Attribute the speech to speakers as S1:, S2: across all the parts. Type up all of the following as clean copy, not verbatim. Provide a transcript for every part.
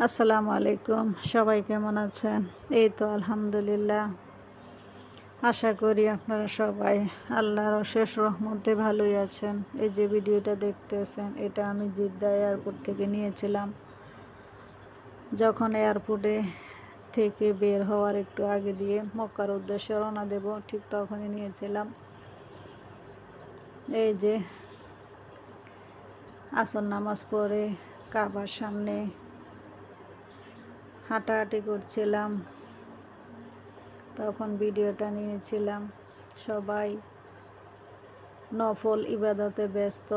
S1: আসসালামু আলাইকুম। সবাই কেমন আছেন? এই তো আলহামদুলিল্লাহ। আশা করি আপনারা সবাই আল্লাহর অশেষ রহমতে ভালোই আছেন। এই যে ভিডিওটা দেখতেছেন, এটা আমি জিদ্দা এয়ারপোর্ট থেকে নিয়েছিলাম। যখন এয়ারপোর্টে থেকে বের হওয়ার একটু আগে দিয়ে মক্কার উদ্দেশ্যে রওনা দেব, ঠিক তখনই নিয়েছিলাম। এই যে আসর নামাজ পড়ে কাবার সামনে হাঁটাহাঁটি করছিলাম, তখন ভিডিওটা নিয়েছিলাম। সবাই নফল ইবাদতে ব্যস্ত।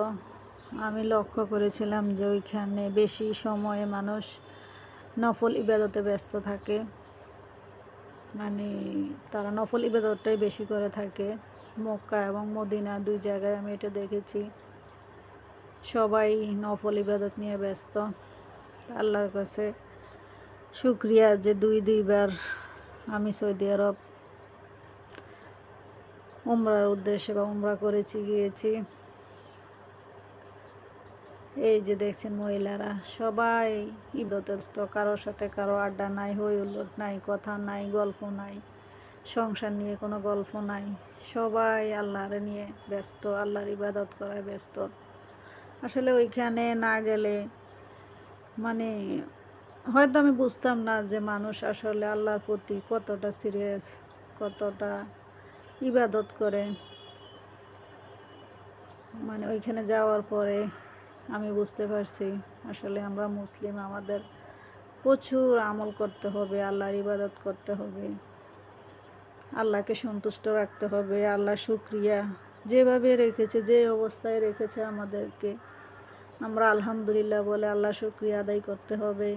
S1: আমি লক্ষ্য করেছিলাম যে ওইখানে বেশি সময়ে মানুষ নফল ইবাদতে ব্যস্ত থাকে, মানে তারা নফল ইবাদতটাই বেশি করে থাকে। মক্কা এবং মদিনা দুই জায়গায় আমি এটা দেখেছি, সবাই নফল ইবাদত নিয়ে ব্যস্ত। আল্লাহর কাছে শুকরিয়া যে দুইবার আমি সৌদি আরব উমরার উদ্দেশ্যে বা উমরা করেছি, গিয়েছি। এই যে দেখছেন মহিলারা সবাই ইবাদতে ব্যস্ত, কারোর সাথে কারো আড্ডা নাই, হই হুল্লোড় নাই, কথা নাই, গল্প নাই, সংসার নিয়ে কোনো গল্প নাই। সবাই আল্লাহর নিয়ে ব্যস্ত, আল্লাহর ইবাদত করায় ব্যস্ত। আসলে ওইখানে না গেলে মানে হয়তো আমি বুঝতাম না যে মানুষ আসলে আল্লাহর প্রতি কতটা সিরিয়াস, কতটা ইবাদত করে। মানে ওইখানে যাওয়ার পরে আমি বুঝতে পারছি আসলে আমরা মুসলিম, আমাদের প্রচুর আমল করতে হবে, আল্লাহর ইবাদত করতে হবে, আল্লাহকে সন্তুষ্ট রাখতে হবে। আল্লাহ শুকরিয়া যেভাবে রেখেছে, যে অবস্থায় রেখেছে আমাদেরকে, আমরা আলহামদুলিল্লাহ বলে আল্লাহ শুকরিয়া আদায় করতে হবে।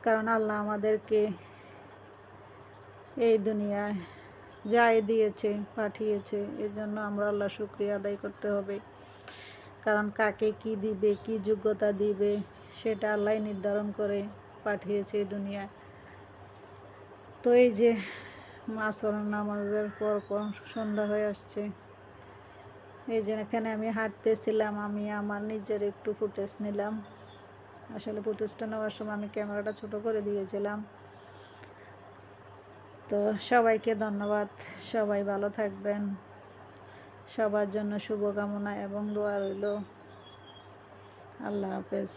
S1: কারণ আল্লাহ আমাদেরকে এই দুনিয়ায় যাই দিয়েছে, পাঠিয়েছে, এর জন্য আমরা আল্লাহ শুকরিয়া আদায় করতে হবে। কারণ কাকে কি দিবে, কি যোগ্যতা দিবে, সেটা আল্লাহ নির্ধারণ করে পাঠিয়েছে এই দুনিয়ায়। তো এই যে আসর নামাজের পর সন্ধ্যা হয়ে আসছে। এই যে এখানে আমি হাঁটতেছিলাম, আমি আমার নিজের একটু ফুটেজ নিলাম। আসলে ফুটেজটা নেওয়ার সময় আমি ক্যামেরাটা ছোট করে দিয়েছিলাম। তো সবাইকে ধন্যবাদ, সবাই ভালো থাকবেন, সবার জন্য শুভকামনা এবং দোয়া রইল। আল্লাহ হাফেজ।